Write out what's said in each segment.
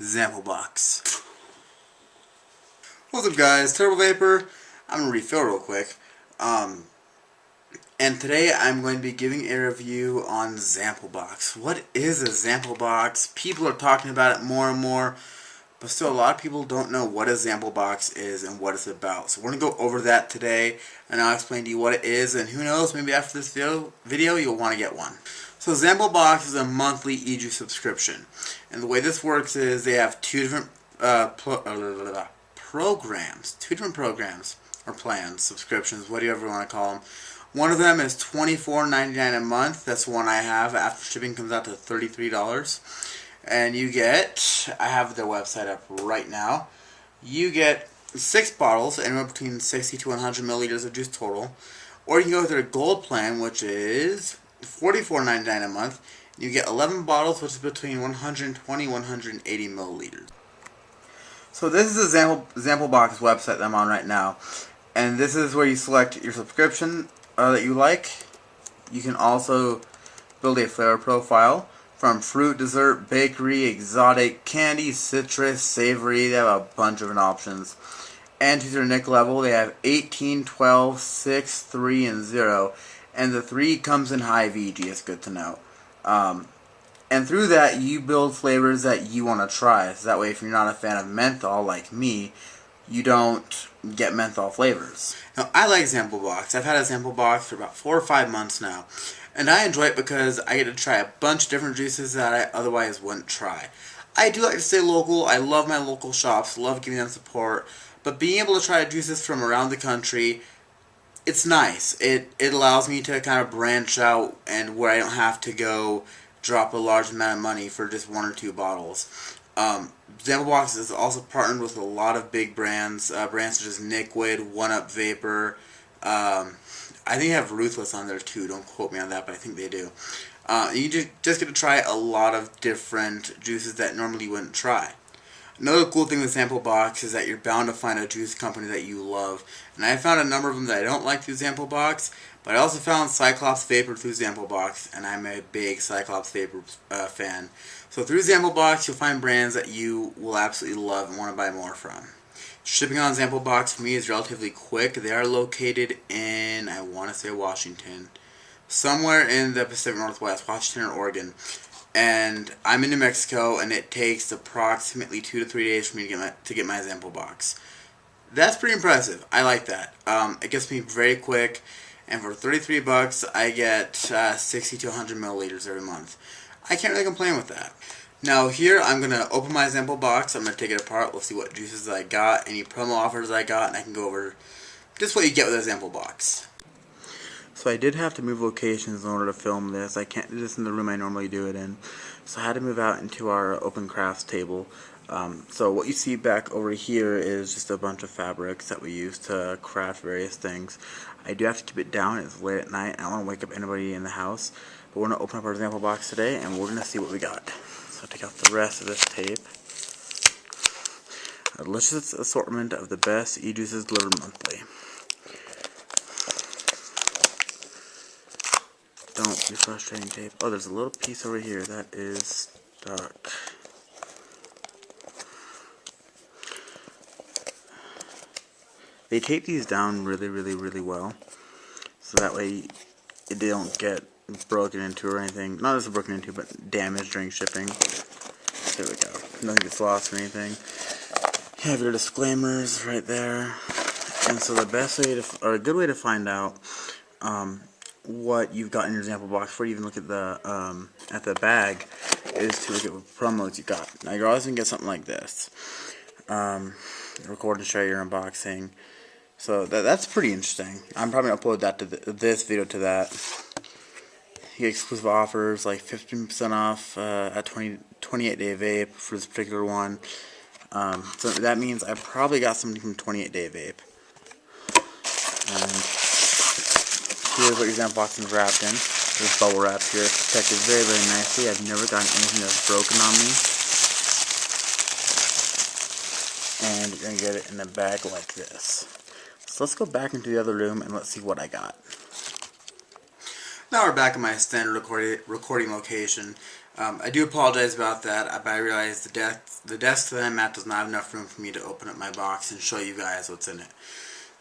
Zamplebox. What's up, guys? Turbo Vapor. I'm gonna refill real quick. And today I'm going to be giving a review on Zamplebox. What is a Zamplebox? People are talking about it more and more, but still a lot of people don't know what a Zamplebox is and what it's about. So we're going to go over that today, and I'll explain to you what it is, and who knows, maybe after this video you'll want to get one. So Zamplebox is a monthly e-juice subscription, and the way this works is they have two different programs, or plans, subscriptions, whatever you want to call them. One of them is $24.99 a month. That's the one I have. After shipping comes out to $33. And you get, I have their website up right now, you get 6 bottles, anywhere between 60 to 100 milliliters of juice total. Or you can go with their gold plan, which is $44.99 a month. You get 11 bottles, which is between 120 and 180 milliliters. So this is the Zamplebox website that I'm on right now. And this is where you select your subscription that you like. You can also build a flavor profile from fruit, dessert, bakery, exotic, candy, citrus, savory. They have a bunch of options. And to their NIC level, they have 18, 12, 6, 3, and 0. And the 3 comes in high VG. It's good to know. And through that, you build flavors that you want to try. So that way, if you're not a fan of menthol like me, you don't get menthol flavors. Now, I like Zamplebox. I've had a Zamplebox for about 4 or 5 months now. And I enjoy it because I get to try a bunch of different juices that I otherwise wouldn't try. I do like to stay local. I love my local shops. Love giving them support. But being able to try juices from around the country, it's nice. It allows me to kind of branch out and where I don't have to go drop a large amount of money for just 1 or 2 bottles. Zamplebox is also partnered with a lot of big brands, brands such as Liquid, 1UP Vapor. I think they have Ruthless on there too. Don't quote me on that, but I think they do. You just get to try a lot of different juices that normally you wouldn't try. Another cool thing with Zamplebox is that you're bound to find a juice company that you love. And I found a number of them that I don't like through Zamplebox, but I also found Cyclops Vapor through Zamplebox, and I'm a big Cyclops Vapor fan. So through Zamplebox, you'll find brands that you will absolutely love and want to buy more from. Shipping on Zamplebox for me is relatively quick. They are located in, I want to say Washington, somewhere in the Pacific Northwest, Washington or Oregon. And I'm in New Mexico, and it takes approximately 2 to 3 days for me to get my Zamplebox. That's pretty impressive. I like that. It gets me very quick, and for $33, I get 60 to 100 milliliters every month. I can't really complain with that. Now here, I'm going to open my Zamplebox. I'm going to take it apart. We'll see what juices I got, any promo offers I got, and I can go over just what you get with a Zamplebox. So I did have to move locations in order to film this. I can't do this in the room I normally do it in. So I had to move out into our open crafts table. So what you see back over here is just a bunch of fabrics that we use to craft various things. I do have to keep it down. It's late at night. I don't want to wake up anybody in the house. But we're going to open up our Zamplebox today, and we're going to see what we got. So I'll take out the rest of this tape. A delicious assortment of the best e-juices delivered monthly. Don't be frustrating, tape. Oh, there's a little piece over here that is stuck. They tape these down really well, so that way they don't get broken into or anything. Not just broken into, but damaged during shipping. There we go. Nothing gets lost or anything. You have your disclaimers right there. And so the best way to, or a good way to find out what you've got in your Zamplebox before you even look at the bag is to look at what promos you got. Now you're always going to get something like this. Record and share your unboxing. So that's pretty interesting. I'm probably going to upload that to this video to that. You get exclusive offers like 15% off at 28-day vape for this particular one. So that means I probably got something from 28-day vape. And here's what your Zamplebox is wrapped in. There's bubble wrap here. It's protected very nicely. I've never gotten anything that's broken on me. And you're going to get it in a bag like this. So let's go back into the other room and let's see what I got. Now we're back at my standard recording location. I do apologize about that, but I realize the desk that I'm at does not have enough room for me to open up my box and show you guys what's in it.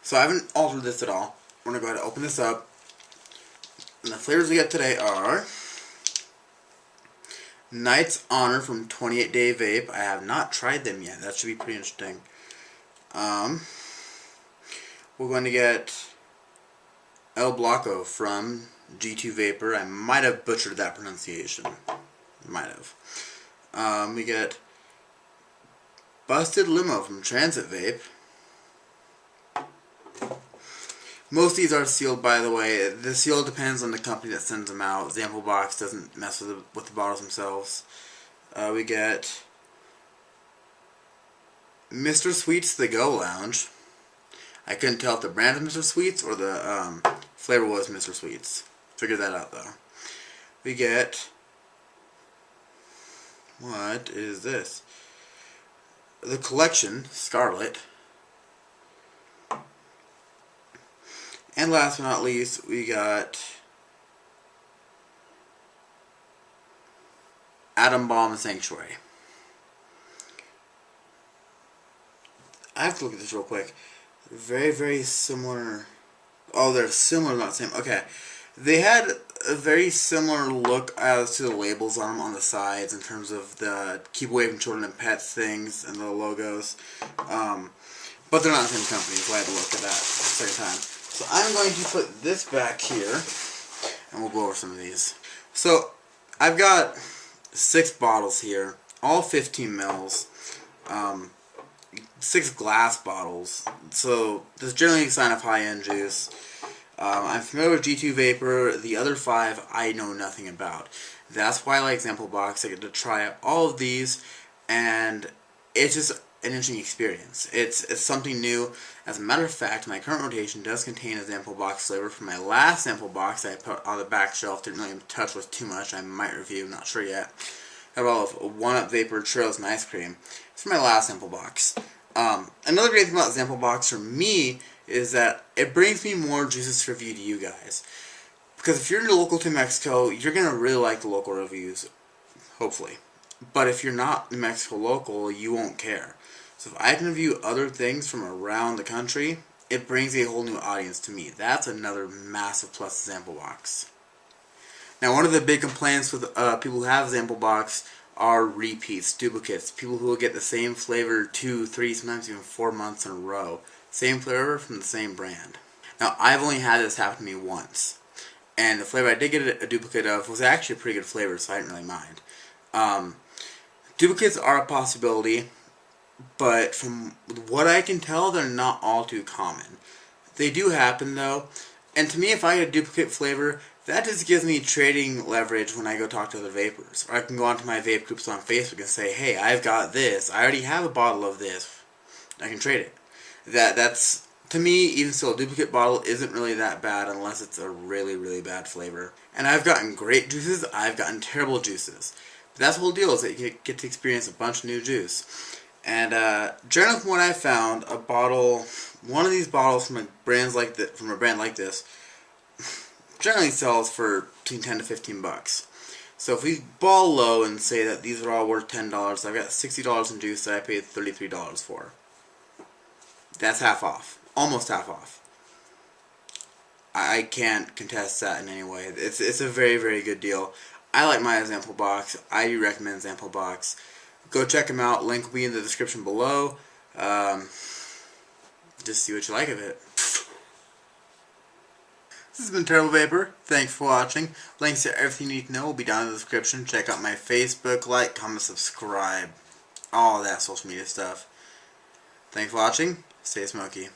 So I haven't altered this at all. We're going to go ahead and open this up. And the flavors we got today are Knight's Honor from 28 Day Vape. I have not tried them yet. That should be pretty interesting. We're going to get El Blanco from G2 Vapor. I might have butchered that pronunciation. Might have. We get Busted Limo from Transit Vape. Most of these are sealed, by the way. The seal depends on the company that sends them out. Zamplebox doesn't mess with the bottles themselves. We get Mr. Sweets The Go Lounge. I couldn't tell if the brand was Mr. Sweets or the flavor was Mr. Sweets. Figured that out though. We get, what is this? The Collection Scarlet. And last but not least, we got Atom Bomb Sanctuary. I have to look at this real quick. Very, very similar. Oh, they're similar, not the same. Okay. They had a very similar look as to the labels on them on the sides in terms of the Keep Away from Children and Pets things and the logos. But they're not the same company, so I had to look at that second time. So I'm going to put this back here, and we'll go over some of these. So I've got 6 bottles here, all 15 mils, 6 glass bottles. So this is generally a sign of high-end juice. I'm familiar with G2 Vapor. The other 5 I know nothing about. That's why I like Zamplebox. I get to try all of these, and it's just an interesting experience. It's something new. As a matter of fact, my current rotation does contain a Zamplebox flavor from my last Zamplebox I put on the back shelf. Didn't really touch with too much. I might review, not sure yet. I have all of 1-Up Vapor Churros and Ice Cream. It's from my last Zamplebox. Another great thing about Zamplebox for me is that it brings me more juices to review to you guys. Because if you're local to Mexico, you're going to really like the local reviews. Hopefully. But if you're not New Mexico local, you won't care. So if I can review other things from around the country, it brings a whole new audience to me. That's another massive plus to Zamplebox. Now, one of the big complaints with people who have Zamplebox are repeats, duplicates. People who will get the same flavor 2, 3, sometimes even 4 months in a row. Same flavor from the same brand. Now, I've only had this happen to me once. And the flavor I did get a duplicate of was actually a pretty good flavor, so I didn't really mind. Duplicates are a possibility, but from what I can tell, they're not all too common. They do happen, though. And to me, if I get a duplicate flavor, that just gives me trading leverage when I go talk to other vapors. Or I can go onto my vape groups on Facebook and say, hey, I've got this. I already have a bottle of this. I can trade it. That's, to me, even still, a duplicate bottle isn't really that bad unless it's a really, really bad flavor. And I've gotten great juices. I've gotten terrible juices. But that's the whole deal, is that you get to experience a bunch of new juice. And generally from what I found, one of these bottles from a brand like this, generally sells for between 10 to 15 bucks. So if we ball low and say that these are all worth $10, I've got $60 in juice that I paid $33 for. That's half off. Almost half off. I can't contest that in any way. It's a very, very good deal. I like my Zamplebox. I do recommend Zamplebox. Go check them out. Link will be in the description below. Just see what you like of it. This has been Terrible Vapor. Thanks for watching. Links to everything you need to know will be down in the description. Check out my Facebook, like, comment, subscribe. All that social media stuff. Thanks for watching. Stay smoky.